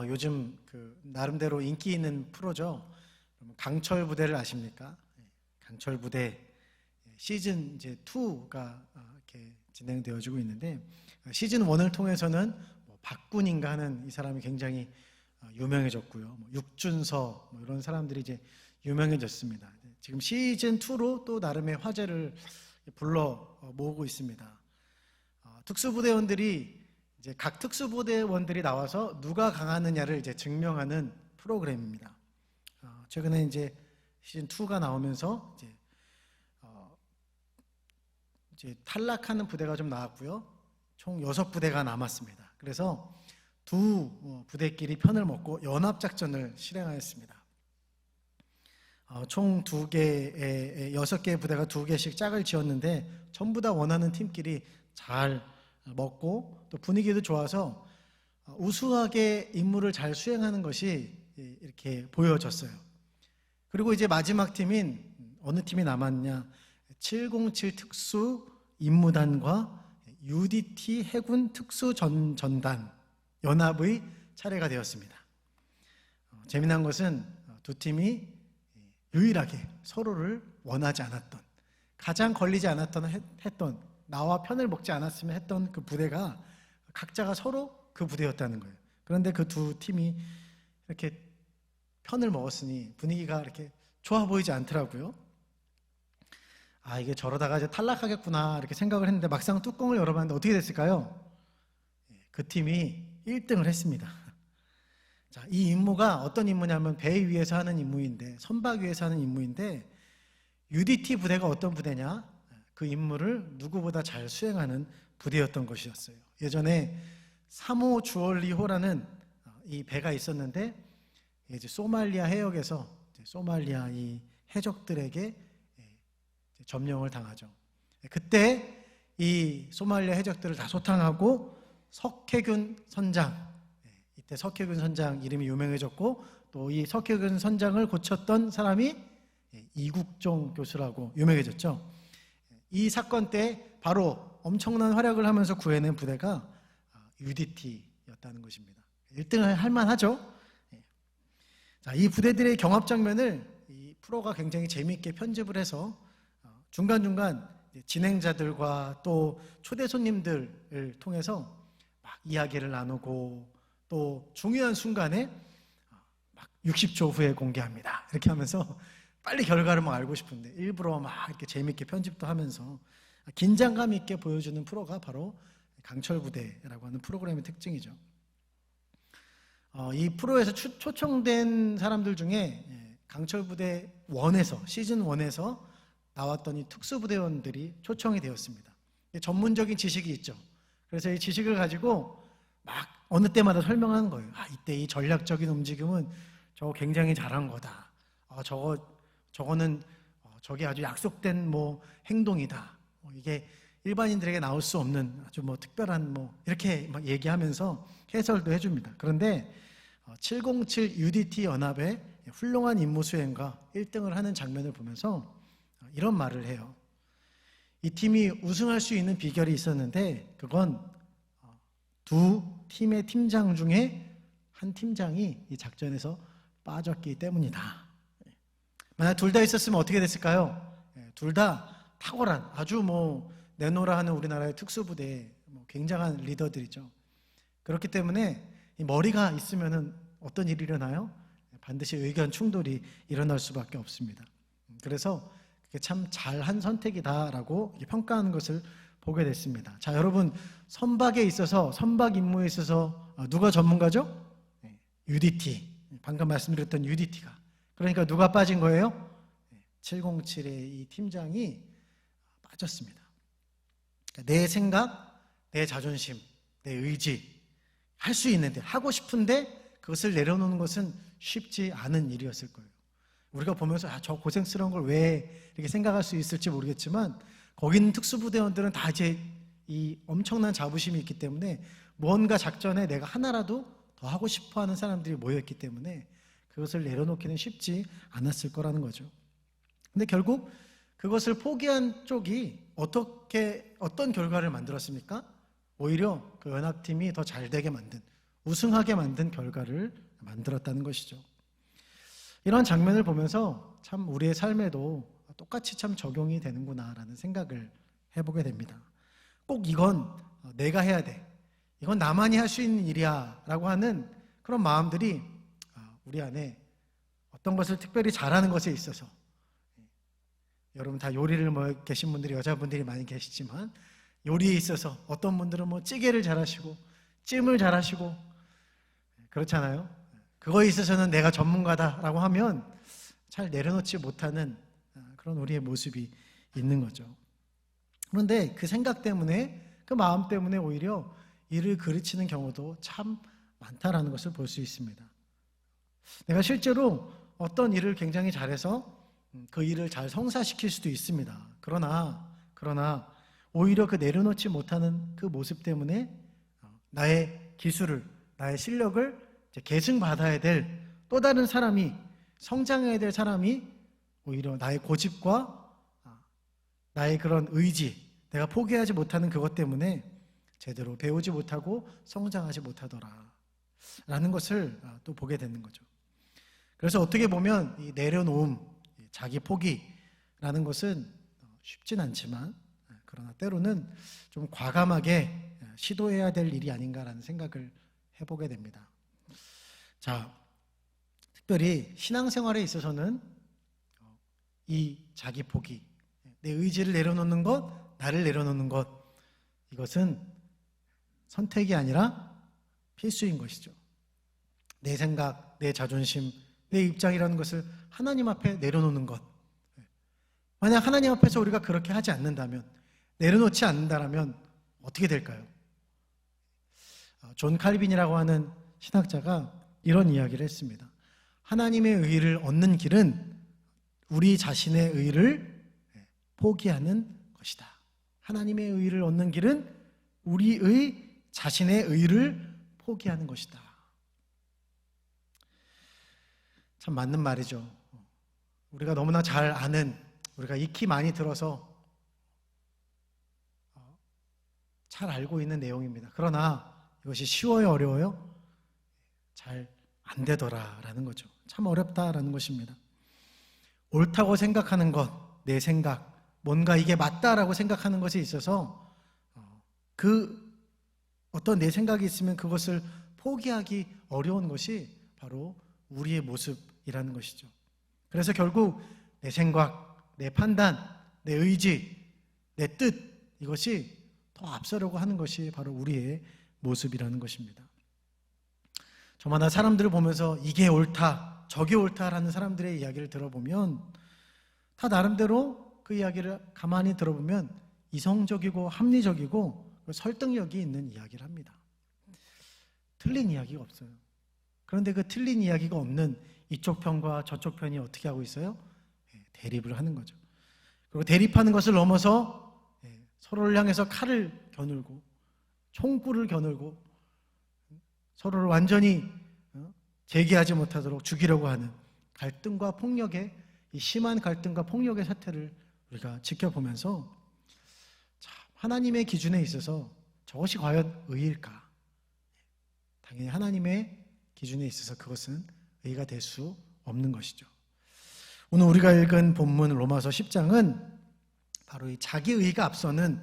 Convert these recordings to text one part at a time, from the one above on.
요즘 나름대로 인기 있는 프로죠. 강철 부대를 아십니까? 강철 부대 시즌 이제 2가 이렇게 진행되어지고 있는데, 시즌 1을 통해서는 박군인가 하는 이 사람이 굉장히 유명해졌고요. 육준서 이런 사람들이 이제 유명해졌습니다. 지금 시즌 2로 또 나름의 화제를 불러 모으고 있습니다. 특수부대원들이 이제 각 특수부대원들이 나와서 누가 강하느냐를 이제 증명하는 프로그램입니다. 최근에 이제 시즌 2가 나오면서 이제 탈락하는 부대가 좀 나왔고요. 총 6부대가 남았습니다. 그래서 두 부대끼리 편을 먹고 연합작전을 실행하였습니다. 총 6개의 부대가 2개씩 짝을 지었는데 전부 다 원하는 팀끼리 잘 먹고 또 분위기도 좋아서 우수하게 임무를 잘 수행하는 것이 이렇게 보여졌어요. 그리고 이제 마지막 팀인 어느 팀이 남았냐, 707 특수 임무단과 UDT 해군 특수 전단 연합의 차례가 되었습니다. 재미난 것은 두 팀이 유일하게 서로를 원하지 않았던, 가장 걸리지 않았던 했던, 나와 편을 먹지 않았으면 했던 그 부대가 각자가 서로 그 부대였다는 거예요. 그런데 그 두 팀이 이렇게 편을 먹었으니 분위기가 이렇게 좋아 보이지 않더라고요. 이게 저러다가 이제 탈락하겠구나 이렇게 생각을 했는데 막상 뚜껑을 열어봤는데 어떻게 됐을까요? 그 팀이 1등을 했습니다. 자, 이 임무가 어떤 임무냐면 배 위에서 하는 임무인데, 선박 위에서 하는 임무인데, UDT 부대가 어떤 부대냐? 그 임무를 누구보다 잘 수행하는 부대였던 것이었어요. 예전에 3호 주얼리호라는 이 배가 있었는데, 이제 소말리아 해역에서 소말리아 이 해적들에게 점령을 당하죠. 그때 이 소말리아 해적들을 다 소탕하고 석혜균 선장, 이때 석혜균 선장 이름이 유명해졌고, 또 이 석혜균 선장을 고쳤던 사람이 이국종 교수라고 유명해졌죠. 이 사건 때 바로 엄청난 활약을 하면서 구해낸 부대가 UDT였다는 것입니다. 1등을 할 만하죠. 자, 이 부대들의 경합 장면을 이 프로가 굉장히 재미있게 편집을 해서 중간중간 진행자들과 또 초대 손님들을 통해서 막 이야기를 나누고, 또 중요한 순간에 막 60초 후에 공개합니다 이렇게 하면서 빨리 결과를 막 알고 싶은데 일부러 막 이렇게 재미있게 편집도 하면서 긴장감 있게 보여주는 프로가 바로 강철부대라고 하는 프로그램의 특징이죠. 이 프로에서 초청된 사람들 중에 강철부대 1에서 시즌 1에서 나왔던 이 특수부대원들이 초청이 되었습니다. 전문적인 지식이 있죠. 그래서 이 지식을 가지고 막 어느 때마다 설명하는 거예요. 이때 이 전략적인 움직임은 저거 굉장히 잘한 거다. 저거는 저게 아주 약속된 행동이다. 이게 일반인들에게 나올 수 없는 아주 특별한 이렇게 막 얘기하면서 해설도 해줍니다. 그런데 707 UDT 연합의 훌륭한 임무 수행과 1등을 하는 장면을 보면서 이런 말을 해요. 이 팀이 우승할 수 있는 비결이 있었는데 그건 두 팀의 팀장 중에 한 팀장이 이 작전에서 빠졌기 때문이다. 만약 둘 다 있었으면 어떻게 됐을까요? 둘 다 탁월한, 아주 내노라 하는 우리나라의 특수부대 굉장한 리더들이죠. 그렇기 때문에 이 머리가 있으면 어떤 일이 일어나요? 반드시 의견 충돌이 일어날 수밖에 없습니다. 그래서 그게 참 잘한 선택이다라고 평가하는 것을 보게 됐습니다. 자, 여러분, 선박 임무에 있어서 누가 전문가죠? UDT, 방금 말씀드렸던 UDT가. 그러니까 누가 빠진 거예요? 707의 이 팀장이 빠졌습니다. 그러니까 내 생각, 내 자존심, 내 의지, 할 수 있는데, 하고 싶은데 그것을 내려놓는 것은 쉽지 않은 일이었을 거예요. 우리가 보면서 저 고생스러운 걸 왜 이렇게 생각할 수 있을지 모르겠지만, 거기 있는 특수부대원들은 다 이제 이 엄청난 자부심이 있기 때문에 무언가 작전에 내가 하나라도 더 하고 싶어 하는 사람들이 모여있기 때문에 그것을 내려놓기는 쉽지 않았을 거라는 거죠. 근데 결국 그것을 포기한 쪽이 어떤 결과를 만들었습니까? 오히려 그 연합팀이 더 잘 되게 만든, 우승하게 만든 결과를 만들었다는 것이죠. 이런 장면을 보면서 참 우리의 삶에도 똑같이 참 적용이 되는구나라는 생각을 해보게 됩니다. 꼭 이건 내가 해야 돼, 이건 나만이 할 수 있는 일이야 라고 하는 그런 마음들이 우리 안에 어떤 것을 특별히 잘하는 것에 있어서, 여러분 다 요리를 계신 분들이 여자분들이 많이 계시지만 요리에 있어서 어떤 분들은 찌개를 잘하시고 찜을 잘하시고 그렇잖아요. 그거에 있어서는 내가 전문가다라고 하면 잘 내려놓지 못하는 그런 우리의 모습이 있는 거죠. 그런데 그 생각 때문에, 그 마음 때문에 오히려 일을 그르치는 경우도 참 많다라는 것을 볼 수 있습니다. 내가 실제로 어떤 일을 굉장히 잘해서 그 일을 잘 성사시킬 수도 있습니다. 그러나 오히려 그 내려놓지 못하는 그 모습 때문에 나의 기술을, 나의 실력을 계승받아야 될 또 다른 사람이, 성장해야 될 사람이 오히려 나의 고집과 나의 그런 의지, 내가 포기하지 못하는 그것 때문에 제대로 배우지 못하고 성장하지 못하더라 라는 것을 또 보게 되는 거죠. 그래서 어떻게 보면 이 내려놓음, 자기 포기라는 것은 쉽진 않지만, 그러나 때로는 좀 과감하게 시도해야 될 일이 아닌가라는 생각을 해보게 됩니다. 자, 특별히 신앙생활에 있어서는 이 자기 포기, 내 의지를 내려놓는 것, 나를 내려놓는 것, 이것은 선택이 아니라 필수인 것이죠. 내 생각, 내 자존심, 내 입장이라는 것을 하나님 앞에 내려놓는 것. 만약 하나님 앞에서 우리가 그렇게 하지 않는다면, 내려놓지 않는다면 어떻게 될까요? 존 칼빈이라고 하는 신학자가 이런 이야기를 했습니다. 하나님의 의를 얻는 길은 우리 자신의 의를 포기하는 것이다. 하나님의 의를 얻는 길은 우리의 자신의 의를 포기하는 것이다. 참 맞는 말이죠. 우리가 너무나 잘 아는, 우리가 익히 많이 들어서 잘 알고 있는 내용입니다. 그러나 이것이 쉬워요, 어려워요? 잘 안 되더라라는 거죠. 참 어렵다라는 것입니다. 옳다고 생각하는 것, 내 생각, 뭔가 이게 맞다라고 생각하는 것에 있어서 그 어떤 내 생각이 있으면 그것을 포기하기 어려운 것이 바로 우리의 모습이라는 것이죠. 그래서 결국 내 생각, 내 판단, 내 의지, 내 뜻, 이것이 더 앞서려고 하는 것이 바로 우리의 모습이라는 것입니다. 저마다 사람들을 보면서 이게 옳다, 저게 옳다라는 사람들의 이야기를 들어보면 다 나름대로 그 이야기를 가만히 들어보면 이성적이고 합리적이고 설득력이 있는 이야기를 합니다. 틀린 이야기가 없어요. 그런데 그 틀린 이야기가 없는 이쪽 편과 저쪽 편이 어떻게 하고 있어요? 대립을 하는 거죠. 그리고 대립하는 것을 넘어서 서로를 향해서 칼을 겨누고 총구를 겨누고 서로를 완전히 재기하지 못하도록 죽이려고 하는 갈등과 폭력의, 이 심한 갈등과 폭력의 사태를 우리가 지켜보면서 참 하나님의 기준에 있어서 저것이 과연 의일까? 당연히 하나님의 기준에 있어서 그것은 의가 될 수 없는 것이죠. 오늘 우리가 읽은 본문 로마서 10장은 바로 이 자기의가 앞서는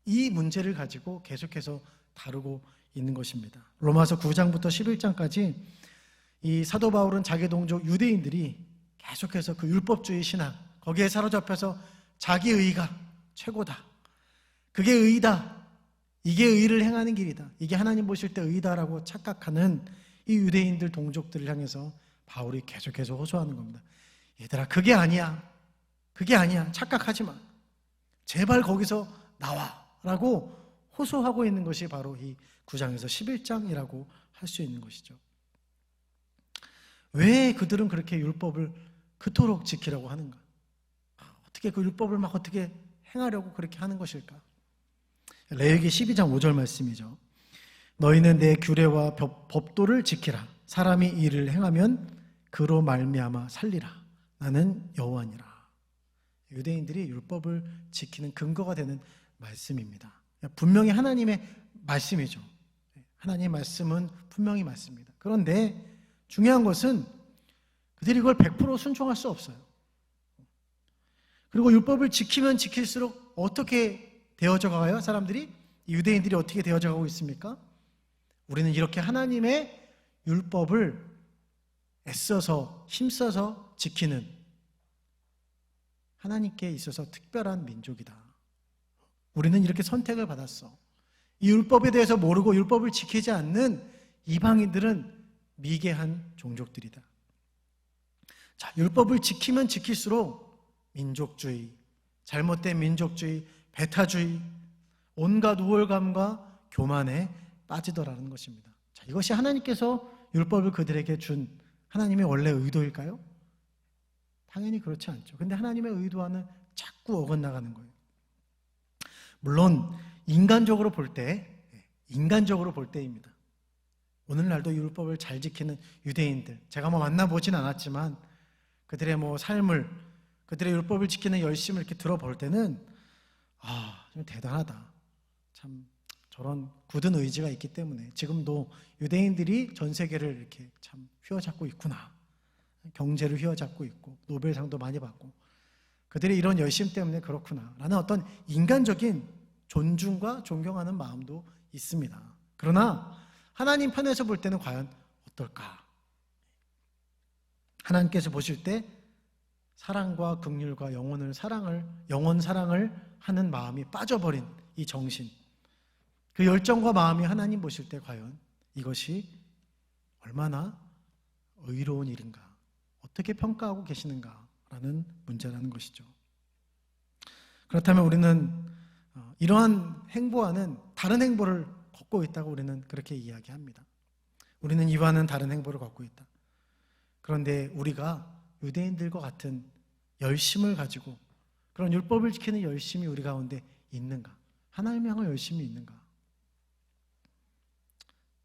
이 문제를 가지고 계속해서 다루고 있는 것입니다. 로마서 9장부터 11장까지 이 사도 바울은 자기 동족 유대인들이 계속해서 그 율법주의 신앙, 거기에 사로잡혀서 자기의가 최고다, 그게 의다, 이게 의를 행하는 길이다, 이게 하나님 보실 때 의다라고 착각하는 이 유대인들 동족들을 향해서 바울이 계속해서 호소하는 겁니다. 얘들아, 그게 아니야, 착각하지 마, 제발 거기서 나와 라고 호소하고 있는 것이 바로 이 9장에서 11장이라고 할 수 있는 것이죠. 왜 그들은 그렇게 율법을 그토록 지키려고 하는가? 어떻게 그 율법을 막 어떻게 행하려고 그렇게 하는 것일까? 레위기 12장 5절 말씀이죠. 너희는 내 규례와 법도를 지키라. 사람이 이를 행하면 그로 말미암아 살리라. 나는 여호와니라. 유대인들이 율법을 지키는 근거가 되는 말씀입니다. 분명히 하나님의 말씀이죠. 하나님의 말씀은 분명히 맞습니다. 그런데 중요한 것은 그들이 이걸 100% 순종할 수 없어요. 그리고 율법을 지키면 지킬수록 어떻게 되어져 가요? 사람들이? 유대인들이 어떻게 되어져 가고 있습니까? 우리는 이렇게 하나님의 율법을 애써서 힘써서 지키는 하나님께 있어서 특별한 민족이다. 우리는 이렇게 선택을 받았어. 이 율법에 대해서 모르고 율법을 지키지 않는 이방인들은 미개한 종족들이다. 자, 율법을 지키면 지킬수록 민족주의, 잘못된 민족주의, 배타주의, 온갖 우월감과 교만에 빠지더라는 것입니다. 자, 이것이 하나님께서 율법을 그들에게 준 하나님의 원래 의도일까요? 당연히 그렇지 않죠. 근데 하나님의 의도와는 자꾸 어긋나가는 거예요. 물론 인간적으로 볼 때입니다. 오늘날도 율법을 잘 지키는 유대인들, 제가 만나보진 않았지만 그들의 삶을, 그들의 율법을 지키는 열심을 이렇게 들어볼 때는 좀 대단하다. 참 저런 굳은 의지가 있기 때문에 지금도 유대인들이 전 세계를 이렇게 참 휘어잡고 있구나. 경제를 휘어잡고 있고 노벨상도 많이 받고 그들의 이런 열심 때문에 그렇구나 라는 어떤 인간적인 존중과 존경하는 마음도 있습니다. 그러나 하나님 편에서 볼 때는 과연 어떨까? 하나님께서 보실 때 사랑과 긍휼과 영원 사랑을 하는 마음이 빠져버린 이 정신, 그 열정과 마음이 하나님 보실 때 과연 이것이 얼마나 의로운 일인가, 어떻게 평가하고 계시는가라는 문제라는 것이죠. 그렇다면 우리는 이러한 행보와는 다른 행보를 걷고 있다고 우리는 그렇게 이야기합니다. 우리는 이와는 다른 행보를 걷고 있다. 그런데 우리가 유대인들과 같은 열심을 가지고 그런 율법을 지키는 열심이 우리 가운데 있는가? 하나님을 향한 열심이 있는가?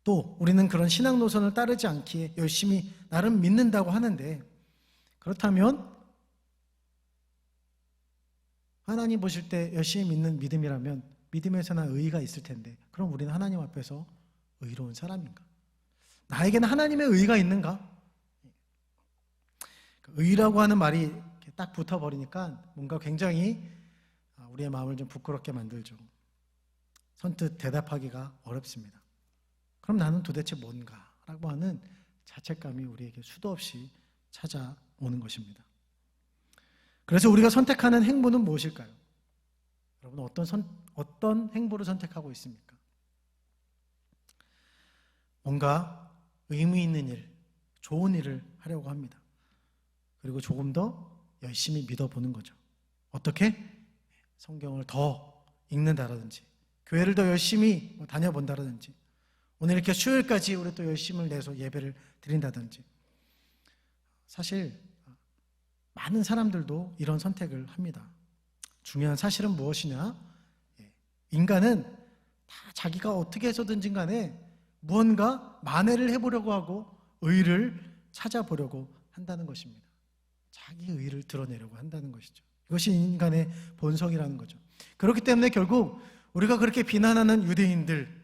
또 우리는 그런 신앙 노선을 따르지 않기에 열심히 나름 믿는다고 하는데, 그렇다면 하나님 보실 때 열심히 믿는 믿음이라면 믿음에서나 의의가 있을 텐데, 그럼 우리는 하나님 앞에서 의로운 사람인가? 나에게는 하나님의 의의가 있는가? 의라고 하는 말이 이렇게 딱 붙어버리니까 뭔가 굉장히 우리의 마음을 좀 부끄럽게 만들죠. 선뜻 대답하기가 어렵습니다. 그럼 나는 도대체 뭔가? 라고 하는 자책감이 우리에게 수도 없이 찾아오는 것입니다. 그래서 우리가 선택하는 행보는 무엇일까요? 여러분, 어떤 행보를 선택하고 있습니까? 뭔가 의미 있는 일, 좋은 일을 하려고 합니다. 그리고 조금 더 열심히 믿어보는 거죠. 어떻게? 성경을 더 읽는다라든지, 교회를 더 열심히 다녀본다라든지, 오늘 이렇게 수요일까지 우리 또 열심을 내서 예배를 드린다든지. 사실 많은 사람들도 이런 선택을 합니다. 중요한 사실은 무엇이냐? 인간은 다 자기가 어떻게 해서든지 간에 무언가 만회를 해보려고 하고 의를 찾아보려고 한다는 것입니다. 자기 의를 드러내려고 한다는 것이죠. 이것이 인간의 본성이라는 거죠. 그렇기 때문에 결국 우리가 그렇게 비난하는 유대인들,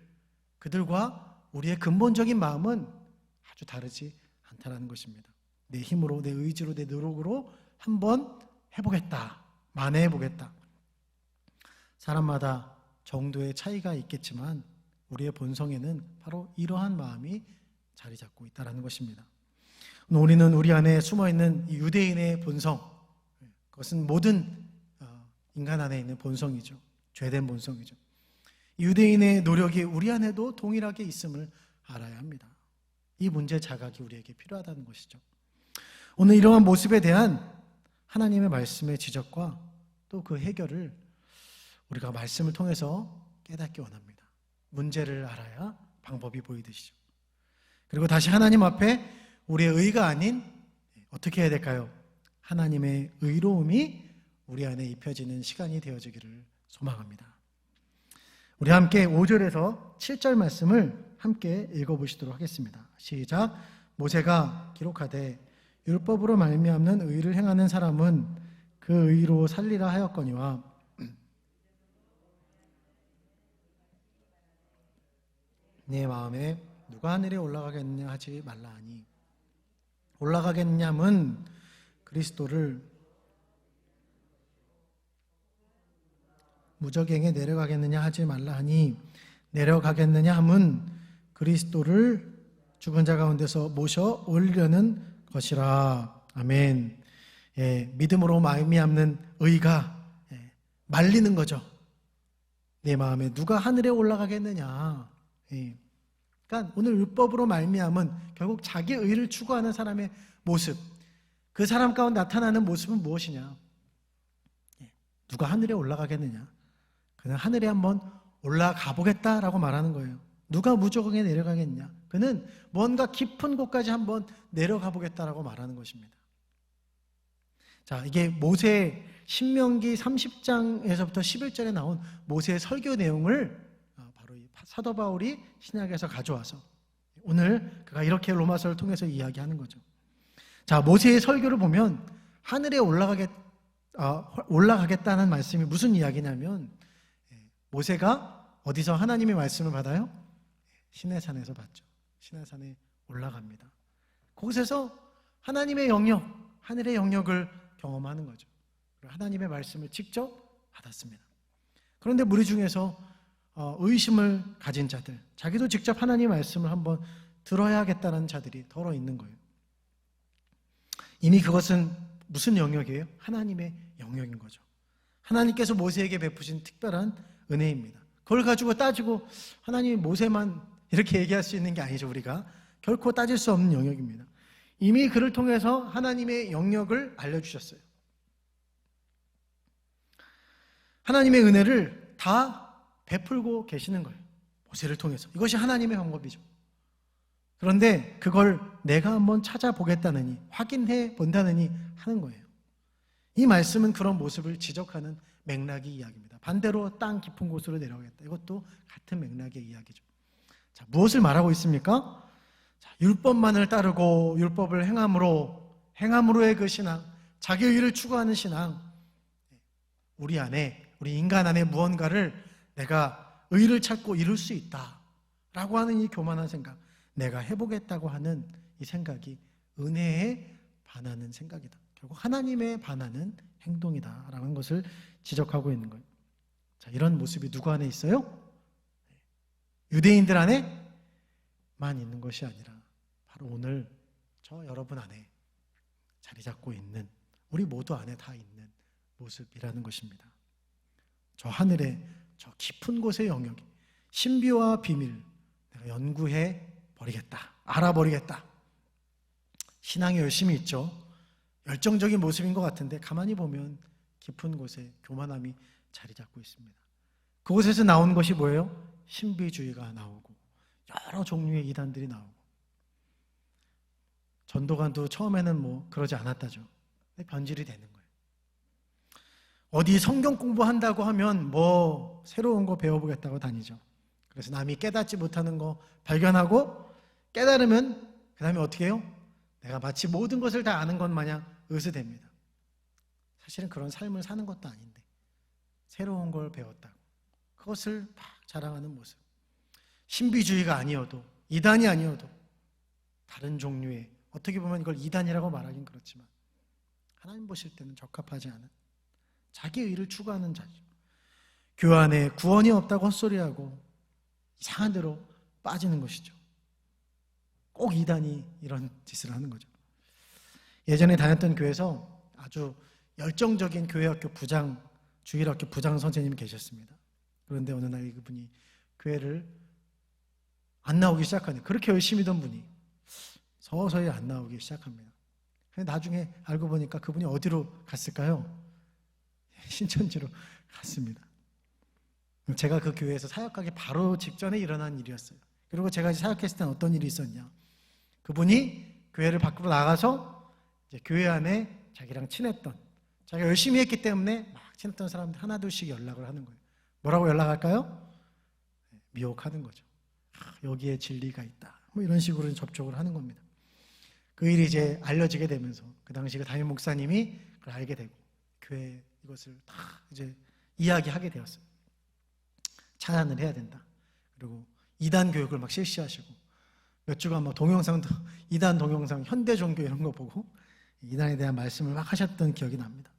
그들과 우리의 근본적인 마음은 아주 다르지 않다는 것입니다. 내 힘으로, 내 의지로, 내 노력으로 한번 해보겠다, 만회해보겠다. 사람마다 정도의 차이가 있겠지만 우리의 본성에는 바로 이러한 마음이 자리 잡고 있다는 것입니다. 우리는 우리 안에 숨어있는 이 유대인의 본성, 그것은 모든 인간 안에 있는 본성이죠. 죄된 본성이죠. 유대인의 노력이 우리 안에도 동일하게 있음을 알아야 합니다. 이 문제 자각이 우리에게 필요하다는 것이죠. 오늘 이러한 모습에 대한 하나님의 말씀의 지적과 또 그 해결을 우리가 말씀을 통해서 깨닫기 원합니다. 문제를 알아야 방법이 보이듯이죠. 그리고 다시 하나님 앞에 우리의 의가 아닌 어떻게 해야 될까요? 하나님의 의로움이 우리 안에 입혀지는 시간이 되어지기를 소망합니다. 우리 함께 5절에서 7절 말씀을 함께 읽어보시도록 하겠습니다. 시작. 모세가 기록하되 율법으로 말미암는 의를 행하는 사람은 그 의로 살리라 하였거니와 내 마음에 누가 하늘에 올라가겠느냐 하지 말라 하니, 올라가겠냐면 그리스도를 무저갱에 내려가겠느냐 하지 말라 하니, 내려가겠느냐 함은 그리스도를 죽은 자 가운데서 모셔 올리려는 것이라. 아멘. 믿음으로 말미암는 의가 말리는 거죠. 내 마음에 누가 하늘에 올라가겠느냐. 그러니까 오늘 율법으로 말미암은 결국 자기 의를 추구하는 사람의 모습, 그 사람 가운데 나타나는 모습은 무엇이냐? 누가 하늘에 올라가겠느냐? 그는 하늘에 한번 올라가 보겠다라고 말하는 거예요. 누가 무저갱에 내려가겠냐? 그는 뭔가 깊은 곳까지 한번 내려가 보겠다라고 말하는 것입니다. 자, 이게 모세 신명기 30장에서부터 11절에 나온 모세의 설교 내용을 바로 이 사도 바울이 신약에서 가져와서 오늘 그가 이렇게 로마서를 통해서 이야기하는 거죠. 자, 모세의 설교를 보면 하늘에 올라가겠다는 말씀이 무슨 이야기냐면, 모세가 어디서 하나님의 말씀을 받아요? 시내산에서 받죠. 시내산에 올라갑니다. 거기서 하나님의 영역, 하늘의 영역을 경험하는 거죠. 하나님의 말씀을 직접 받았습니다. 그런데 무리 중에서 의심을 가진 자들, 자기도 직접 하나님의 말씀을 한번 들어야겠다는 자들이 더러 있는 거예요. 이미 그것은 무슨 영역이에요? 하나님의 영역인 거죠. 하나님께서 모세에게 베푸신 특별한 은혜입니다. 그걸 가지고 따지고 하나님이 모세만 이렇게 얘기할 수 있는 게 아니죠. 우리가 결코 따질 수 없는 영역입니다. 이미 그를 통해서 하나님의 영역을 알려주셨어요. 하나님의 은혜를 다 베풀고 계시는 거예요. 모세를 통해서. 이것이 하나님의 방법이죠. 그런데 그걸 내가 한번 찾아보겠다느니, 확인해 본다느니 하는 거예요. 이 말씀은 그런 모습을 지적하는 맥락의 이야기입니다. 반대로 땅 깊은 곳으로 내려가겠다. 이것도 같은 맥락의 이야기죠. 자, 무엇을 말하고 있습니까? 자, 율법만을 따르고 율법을 행함으로의 그 신앙, 자기 의를 추구하는 신앙, 우리 인간 안에 무언가를 내가 의를 찾고 이룰 수 있다라고 하는 이 교만한 생각, 내가 해보겠다고 하는 이 생각이 은혜에 반하는 생각이다. 결국 하나님에 반하는 행동이다라는 것을 지적하고 있는 거예요. 자, 이런 모습이 누구 안에 있어요? 유대인들 안에만 있는 것이 아니라 바로 오늘 저 여러분 안에 자리 잡고 있는, 우리 모두 안에 다 있는 모습이라는 것입니다. 저 하늘의 저 깊은 곳의 영역이, 신비와 비밀, 내가 연구해 버리겠다, 알아버리겠다. 신앙이 열심히 있죠. 열정적인 모습인 것 같은데 가만히 보면 깊은 곳에 교만함이 자리 잡고 있습니다. 그곳에서 나온 것이 뭐예요? 신비주의가 나오고 여러 종류의 이단들이 나오고, 전도관도 처음에는 그러지 않았다죠. 변질이 되는 거예요. 어디 성경 공부한다고 하면 새로운 거 배워보겠다고 다니죠. 그래서 남이 깨닫지 못하는 거 발견하고 깨달으면 그 다음에 어떻게 해요? 내가 마치 모든 것을 다 아는 것 마냥 의스됩니다. 사실은 그런 삶을 사는 것도 아닌데 새로운 걸 배웠다고 그것을 막 자랑하는 모습. 신비주의가 아니어도, 이단이 아니어도 다른 종류의, 어떻게 보면 이걸 이단이라고 말하긴 그렇지만 하나님 보실 때는 적합하지 않은 자기 의를 추구하는 자죠. 교회 안에 구원이 없다고 헛소리하고 이상한 대로 빠지는 것이죠. 꼭 이단이 이런 짓을 하는 거죠. 예전에 다녔던 교회에서 아주 열정적인 교회학교 부장, 주일학교 부장 선생님이 계셨습니다. 그런데 어느 날 그분이 교회를 안 나오기 시작하니, 그렇게 열심히던 분이 서서히 안 나오기 시작합니다. 근데 나중에 알고 보니까 그분이 어디로 갔을까요? 신천지로 갔습니다. 제가 그 교회에서 사역하기 바로 직전에 일어난 일이었어요. 그리고 제가 사역했을 때는 어떤 일이 있었냐, 그분이 교회를 밖으로 나가서 이제 교회 안에 자기랑 친했던, 자기가 열심히 했기 때문에 막 친했던 사람들 하나둘씩 연락을 하는 거예요. 뭐라고 연락할까요? 미혹하는 거죠. 여기에 진리가 있다, 이런 식으로 접촉을 하는 겁니다. 그 일이 이제 알려지게 되면서 그 당시 그 담임 목사님이 그걸 알게 되고 교회 이것을 다 이제 이야기하게 되었어요. 차단을 해야 된다. 그리고 이단 교육을 막 실시하시고 몇 주간 뭐 동영상도 이단 동영상 현대 종교 이런 거 보고 이단에 대한 말씀을 막 하셨던 기억이 납니다.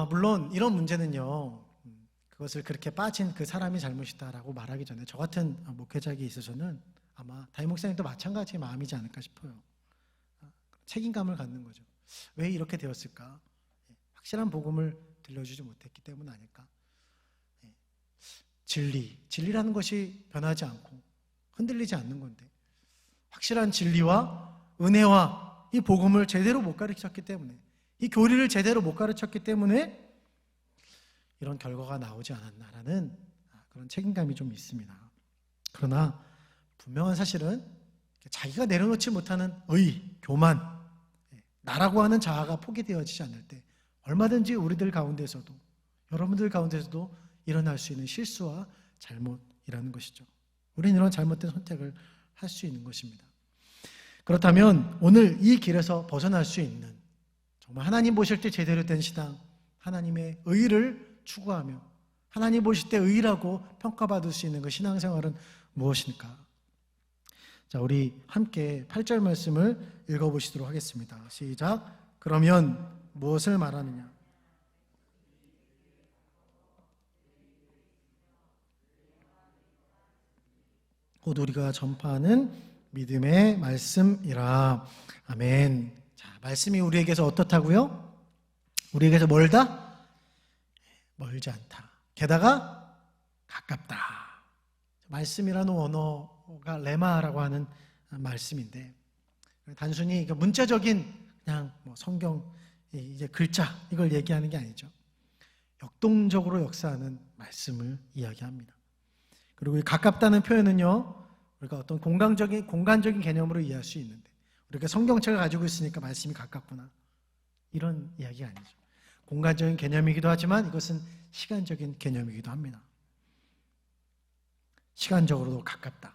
물론 이런 문제는요, 그것을 그렇게 빠진 그 사람이 잘못이다라고 말하기 전에 저 같은 목회자에게 있어서는 아마 담임 목사님도 마찬가지의 마음이지 않을까 싶어요. 책임감을 갖는 거죠. 왜 이렇게 되었을까? 확실한 복음을 들려주지 못했기 때문 아닐까? 진리라는 것이 변하지 않고 흔들리지 않는 건데 확실한 진리와 은혜와 이 복음을 제대로 못 가르쳤기 때문에, 이 교리를 제대로 못 가르쳤기 때문에 이런 결과가 나오지 않았나라는 그런 책임감이 좀 있습니다. 그러나 분명한 사실은 자기가 내려놓지 못하는 교만, 나라고 하는 자아가 포기되어지지 않을 때 얼마든지 우리들 가운데서도, 여러분들 가운데서도 일어날 수 있는 실수와 잘못이라는 것이죠. 우리는 이런 잘못된 선택을 할 수 있는 것입니다. 그렇다면 오늘 이 길에서 벗어날 수 있는, 정말 하나님 보실 때 제대로 된 신앙, 하나님의 의를 추구하며 하나님 보실 때 의라고 평가받을 수 있는 그 신앙생활은 무엇일까? 자, 우리 함께 8절 말씀을 읽어보시도록 하겠습니다. 시작. 그러면 무엇을 말하느냐? 곧 우리가 전파하는 믿음의 말씀이라. 아멘. 자, 말씀이 우리에게서 어떻다고요? 우리에게서 멀다? 멀지 않다. 게다가 가깝다. 말씀이라는 원어가 레마라고 하는 말씀인데, 단순히 문자적인 그냥 성경 이제 글자 이걸 얘기하는 게 아니죠. 역동적으로 역사하는 말씀을 이야기합니다. 그리고 이 가깝다는 표현은요, 우리가 어떤 공간적인 개념으로 이해할 수 있는데, 우리가 성경책을 가지고 있으니까 말씀이 가깝구나, 이런 이야기가 아니죠. 공간적인 개념이기도 하지만 이것은 시간적인 개념이기도 합니다. 시간적으로도 가깝다.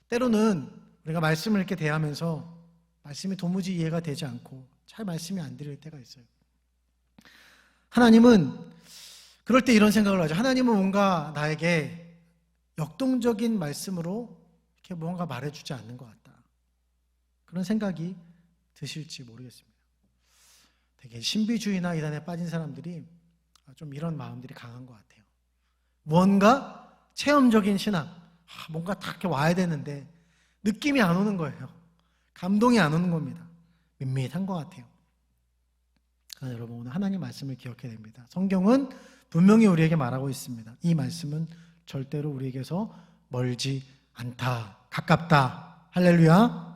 때로는 우리가 말씀을 이렇게 대하면서 말씀이 도무지 이해가 되지 않고 잘 말씀이 안 들릴 때가 있어요. 하나님은 그럴 때 이런 생각을 하죠. 하나님은 뭔가 나에게 역동적인 말씀으로 이렇게 뭔가 말해주지 않는 것 같다. 그런 생각이 드실지 모르겠습니다. 되게 신비주의나 이단에 빠진 사람들이 좀 이런 마음들이 강한 것 같아요. 무언가 체험적인 신앙, 뭔가 다 이렇게 와야 되는데 느낌이 안 오는 거예요. 감동이 안 오는 겁니다. 밋밋한 것 같아요. 그러나 여러분, 오늘 하나님 말씀을 기억해야 됩니다. 성경은 분명히 우리에게 말하고 있습니다. 이 말씀은 절대로 우리에게서 멀지 않다, 가깝다. 할렐루야.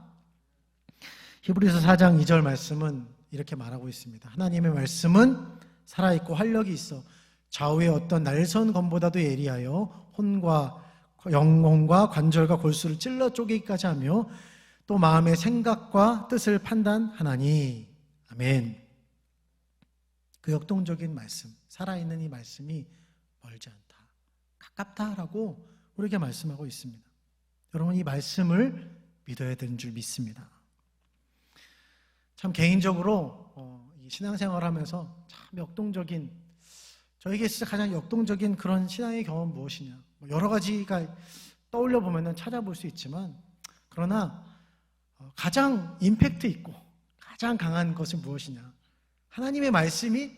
히브리서 4장 2절 말씀은 이렇게 말하고 있습니다. 하나님의 말씀은 살아있고 활력이 있어 좌우의 어떤 날선 검보다도 예리하여 영혼과 관절과 골수를 찔러 쪼개기까지 하며 또 마음의 생각과 뜻을 판단하나니. 아멘. 그 역동적인 말씀, 살아있는 이 말씀이 멀지 않다, 가깝다라고 우리에게 말씀하고 있습니다. 여러분, 이 말씀을 믿어야 되는 줄 믿습니다. 참 개인적으로 신앙생활을 하면서 참 역동적인, 저에게 진짜 가장 역동적인 그런 신앙의 경험은 무엇이냐, 여러 가지가 떠올려 보면 찾아볼 수 있지만, 그러나 가장 임팩트 있고 가장 강한 것은 무엇이냐, 하나님의 말씀이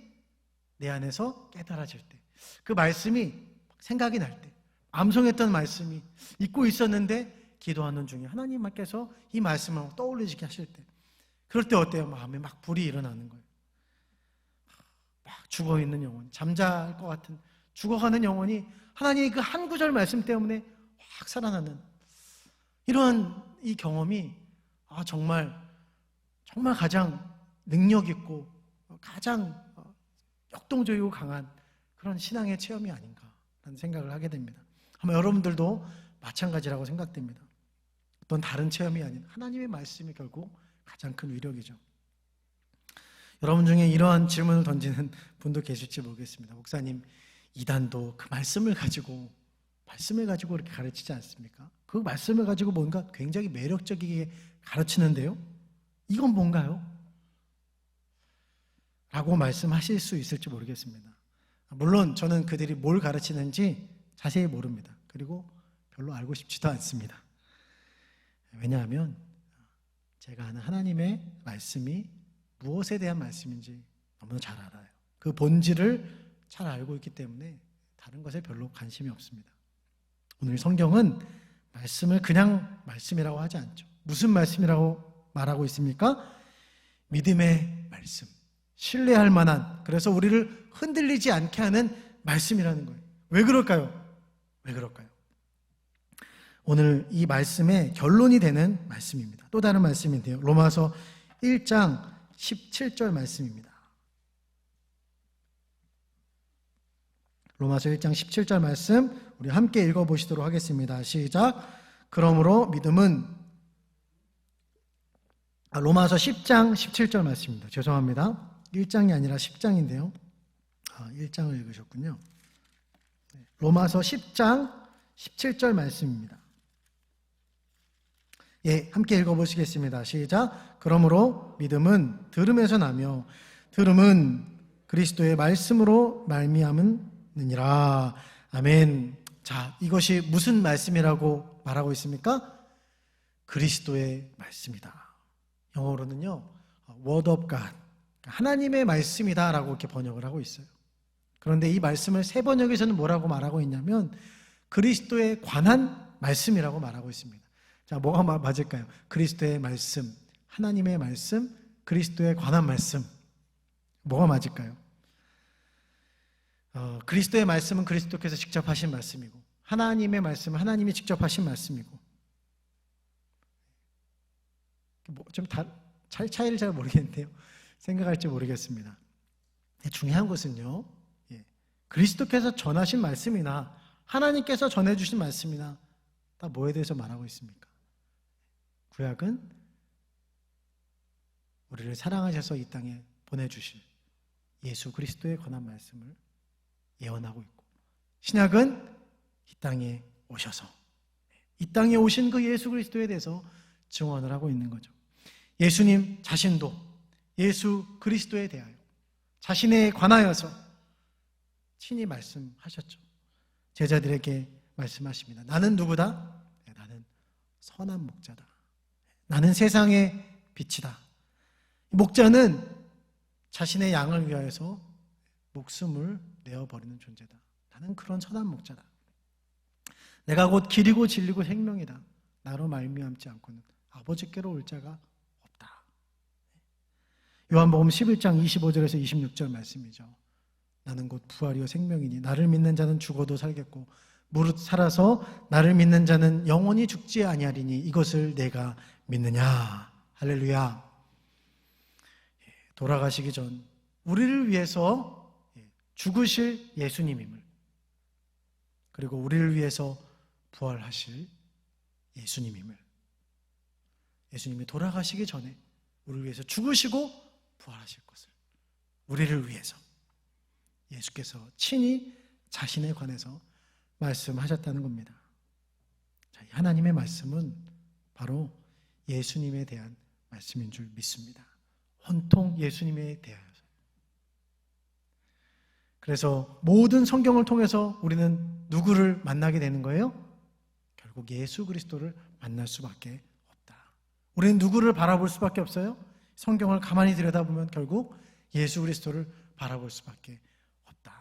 내 안에서 깨달아질 때, 그 말씀이 생각이 날 때, 암송했던 말씀이 잊고 있었는데 기도하는 중에 하나님께서 이 말씀을 떠올리시게 하실 때, 그럴 때 어때요? 마음에 막 불이 일어나는 거예요. 막 죽어있는 영혼, 잠잘 것 같은 죽어가는 영혼이 하나님의 그 한 구절 말씀 때문에 확 살아나는 이런 이 경험이 정말 가장 능력 있고 가장 역동적이고 강한 그런 신앙의 체험이 아닌가라는 생각을 하게 됩니다. 아마 여러분들도 마찬가지라고 생각됩니다. 어떤 다른 체험이 아닌 하나님의 말씀이 결국 가장 큰 위력이죠. 여러분 중에 이러한 질문을 던지는 분도 계실지 모르겠습니다. 목사님, 이단도 그 말씀을 가지고 이렇게 가르치지 않습니까? 그 말씀을 가지고 뭔가 굉장히 매력적이게 가르치는데요, 이건 뭔가요? 라고 말씀하실 수 있을지 모르겠습니다. 물론 저는 그들이 뭘 가르치는지 자세히 모릅니다. 그리고 별로 알고 싶지도 않습니다. 왜냐하면 제가 아는 하나님의 말씀이 무엇에 대한 말씀인지 너무나 잘 알아요. 그 본질을 잘 알고 있기 때문에 다른 것에 별로 관심이 없습니다. 오늘 성경은 말씀을 그냥 말씀이라고 하지 않죠. 무슨 말씀이라고 말하고 있습니까? 믿음의 말씀, 신뢰할 만한, 그래서 우리를 흔들리지 않게 하는 말씀이라는 거예요. 왜 그럴까요? 왜 그럴까요? 오늘 이 말씀의 결론이 되는 말씀입니다. 또 다른 말씀인데요. 로마서 1장 17절 말씀입니다. 로마서 1장 17절 말씀 우리 함께 읽어보시도록 하겠습니다. 시작. 그러므로 믿음은 로마서 10장 17절 말씀입니다. 죄송합니다. 1장이 아니라 10장인데요. 1장을 읽으셨군요. 로마서 10장 17절 말씀입니다. 예, 함께 읽어보시겠습니다. 시작. 그러므로 믿음은 들음에서 나며 들음은 그리스도의 말씀으로 말미암느니라. 아멘. 자, 이것이 무슨 말씀이라고 말하고 있습니까? 그리스도의 말씀이다. 영어로는요, Word of God, 하나님의 말씀이다라고 이렇게 번역을 하고 있어요. 그런데 이 말씀을 새 번역에서는 뭐라고 말하고 있냐면 그리스도에 관한 말씀이라고 말하고 있습니다. 자, 뭐가 맞을까요? 그리스도의 말씀, 하나님의 말씀, 그리스도에 관한 말씀. 뭐가 맞을까요? 그리스도의 말씀은 그리스도께서 직접 하신 말씀이고, 하나님의 말씀은 하나님이 직접 하신 말씀이고. 좀 차이를 잘 모르겠는데요. 생각할지 모르겠습니다. 중요한 것은요, 그리스도께서 전하신 말씀이나 하나님께서 전해주신 말씀이나 다 뭐에 대해서 말하고 있습니까? 구약은 우리를 사랑하셔서 이 땅에 보내주실 예수 그리스도에 관한 말씀을 예언하고 있고, 신약은 이 땅에 오셔서 이 땅에 오신 그 예수 그리스도에 대해서 증언을 하고 있는 거죠. 예수님 자신도 예수 그리스도에 대하여 자신에 관하여서 친히 말씀하셨죠. 제자들에게 말씀하십니다. 나는 누구다? 나는 선한 목자다. 나는 세상의 빛이다. 목자는 자신의 양을 위하여서 목숨을 내어버리는 존재다. 나는 그런 선한 목자다. 내가 곧 길이고 진리고 생명이다. 나로 말미암지 않고는 아버지께로 올 자가 없다. 요한복음 11장 25절에서 26절 말씀이죠. 나는 곧 부활이요 생명이니 나를 믿는 자는 죽어도 살겠고 무릇 살아서 나를 믿는 자는 영원히 죽지 아니하리니 이것을 내가 믿느냐. 할렐루야. 돌아가시기 전 우리를 위해서 죽으실 예수님임을, 그리고 우리를 위해서 부활하실 예수님임을, 예수님이 돌아가시기 전에 우리를 위해서 죽으시고 부활하실 것을 우리를 위해서 예수께서 친히 자신에 관해서 말씀하셨다는 겁니다. 자, 하나님의 말씀은 바로 예수님에 대한 말씀인 줄 믿습니다. 온통 예수님에 대하여서. 그래서 모든 성경을 통해서 우리는 누구를 만나게 되는 거예요? 결국 예수 그리스도를 만날 수밖에 없다. 우리는 누구를 바라볼 수밖에 없어요? 성경을 가만히 들여다보면 결국 예수 그리스도를 바라볼 수밖에 없다.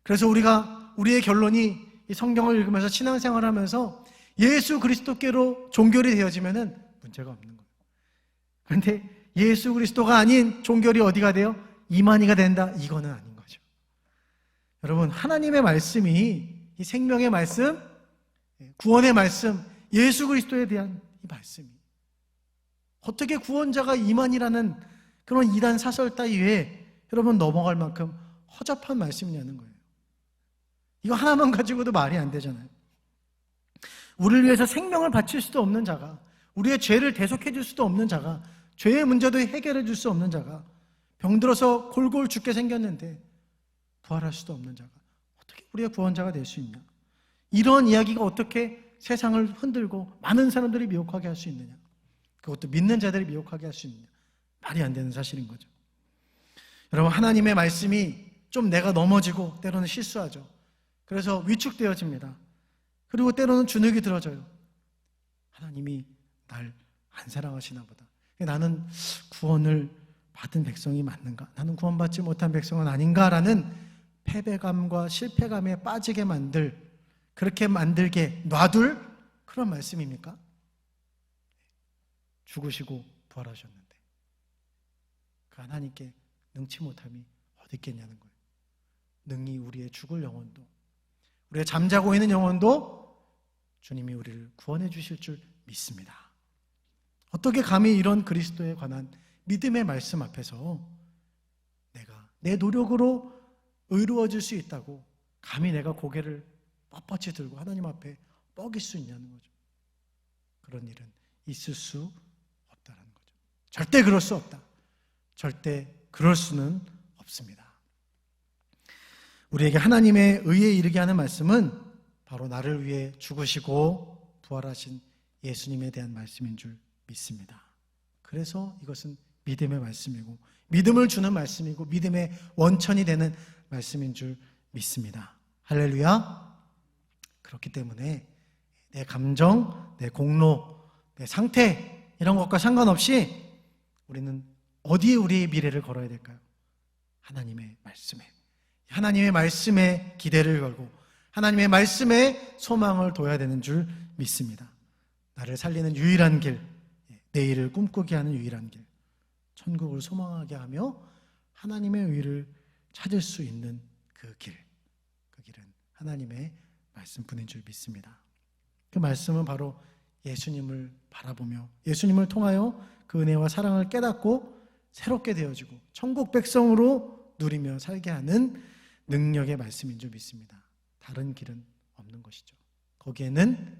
그래서 우리의 결론이 이 성경을 읽으면서 신앙생활을 하면서 예수 그리스도께로 종결이 되어지면은 문제가 없는 거예요. 그런데 예수 그리스도가 아닌 종결이 어디가 돼요? 이만희가 된다. 이거는 아닌 거죠. 여러분, 하나님의 말씀이 이 생명의 말씀, 구원의 말씀, 예수 그리스도에 대한 이 말씀이 어떻게 구원자가 이만희라는 그런 이단 사설 따위에 여러분 넘어갈 만큼 허접한 말씀이냐는 거예요. 이거 하나만 가지고도 말이 안 되잖아요. 우리를 위해서 생명을 바칠 수도 없는 자가, 우리의 죄를 대속해 줄 수도 없는 자가, 죄의 문제도 해결해 줄 수 없는 자가, 병들어서 골골 죽게 생겼는데 부활할 수도 없는 자가 어떻게 우리의 구원자가 될 수 있냐? 이런 이야기가 어떻게 세상을 흔들고 많은 사람들이 미혹하게 할 수 있느냐? 그것도 믿는 자들이 미혹하게 할 수 있느냐? 말이 안 되는 사실인 거죠. 여러분, 하나님의 말씀이 좀 내가 넘어지고 때로는 실수하죠. 그래서 위축되어집니다. 그리고 때로는 주눅이 들어져요. 하나님이 날 안 사랑하시나 보다. 나는 구원을 받은 백성이 맞는가? 나는 구원받지 못한 백성은 아닌가라는 패배감과 실패감에 빠지게 그렇게 만들게 놔둘 그런 말씀입니까? 죽으시고 부활하셨는데 그 하나님께 능치 못함이 어디 있겠냐는 거예요. 능히 우리의 죽을 영혼도, 우리의 잠자고 있는 영혼도 주님이 우리를 구원해 주실 줄 믿습니다. 어떻게 감히 이런 그리스도에 관한 믿음의 말씀 앞에서 내가 내 노력으로 의로워질 수 있다고 감히 내가 고개를 뻣뻣이 들고 하나님 앞에 뻐길 수 있냐는 거죠. 그런 일은 있을 수 없다는 거죠. 절대 그럴 수 없다. 절대 그럴 수는 없습니다. 우리에게 하나님의 의에 이르게 하는 말씀은 바로 나를 위해 죽으시고 부활하신 예수님에 대한 말씀인 줄 믿습니다. 그래서 이것은 믿음의 말씀이고 믿음을 주는 말씀이고 믿음의 원천이 되는 말씀인 줄 믿습니다. 할렐루야. 그렇기 때문에 내 감정, 내 공로, 내 상태 이런 것과 상관없이 우리는 어디에 우리의 미래를 걸어야 될까요? 하나님의 말씀에. 하나님의 말씀에 기대를 걸고 하나님의 말씀에 소망을 둬야 되는 줄 믿습니다. 나를 살리는 유일한 길, 내일을 꿈꾸게 하는 유일한 길, 천국을 소망하게 하며 하나님의 의를 찾을 수 있는 그 길은 하나님의 말씀뿐인 줄 믿습니다. 그 말씀은 바로 예수님을 바라보며 예수님을 통하여 그 은혜와 사랑을 깨닫고 새롭게 되어지고 천국 백성으로 누리며 살게 하는 능력의 말씀인 줄 믿습니다. 다른 길은 없는 것이죠. 거기에는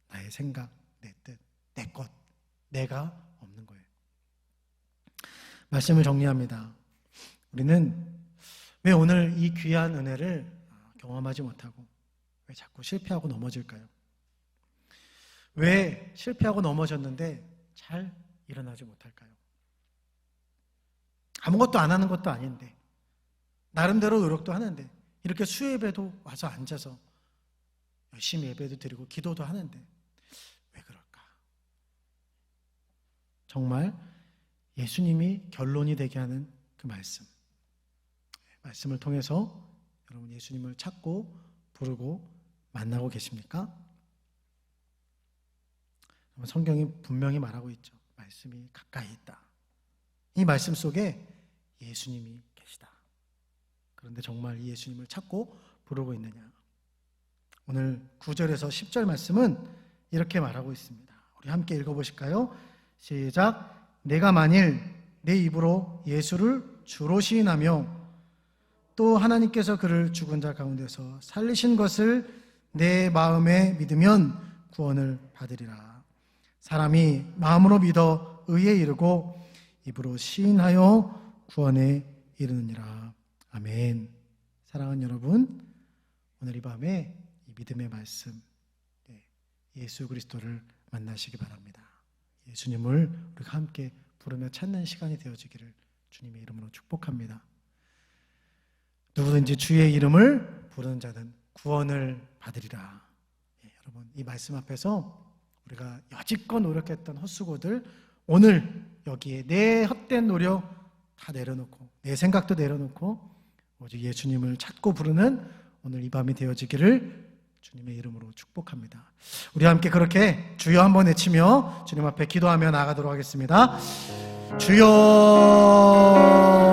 나의 생각, 내 뜻, 내 것, 내가 없는 거예요. 말씀을 정리합니다. 우리는 왜 오늘 이 귀한 은혜를 경험하지 못하고 왜 자꾸 실패하고 넘어질까요? 왜 실패하고 넘어졌는데 잘 일어나지 못할까요? 아무것도 안 하는 것도 아닌데 나름대로 노력도 하는데 이렇게 수예배도 와서 앉아서 열심히 예배도 드리고 기도도 하는데 왜 그럴까? 정말 예수님이 결론이 되게 하는 그 말씀을 통해서 여러분 예수님을 찾고 부르고 만나고 계십니까? 성경이 분명히 말하고 있죠. 말씀이 가까이 있다. 이 말씀 속에 예수님이 계시다. 그런데 정말 이 예수님을 찾고 부르고 있느냐? 오늘 9절에서 10절 말씀은 이렇게 말하고 있습니다. 우리 함께 읽어보실까요? 시작. 내가 만일 내 입으로 예수를 주로 시인하며 또 하나님께서 그를 죽은 자 가운데서 살리신 것을 내 마음에 믿으면 구원을 받으리라. 사람이 마음으로 믿어 의에 이르고 입으로 시인하여 구원에 이르느니라. 아멘. 사랑하는 여러분, 오늘 이 밤에 이 믿음의 말씀, 예수 그리스도를 만나시기 바랍니다. 예수님을 우리가 함께 부르며 찾는 시간이 되어지기를 주님의 이름으로 축복합니다. 누구든지 주의 이름을 부르는 자는 구원을 받으리라. 여러분, 이 말씀 앞에서 우리가 여지껏 노력했던 헛수고들 오늘 여기에 내 헛된 노력 다 내려놓고 내 생각도 내려놓고 오직 예수님을 찾고 부르는 오늘 이 밤이 되어지기를 주님의 이름으로 축복합니다. 우리 함께 그렇게 주여 한번 외치며 주님 앞에 기도하며 나아가도록 하겠습니다. 주여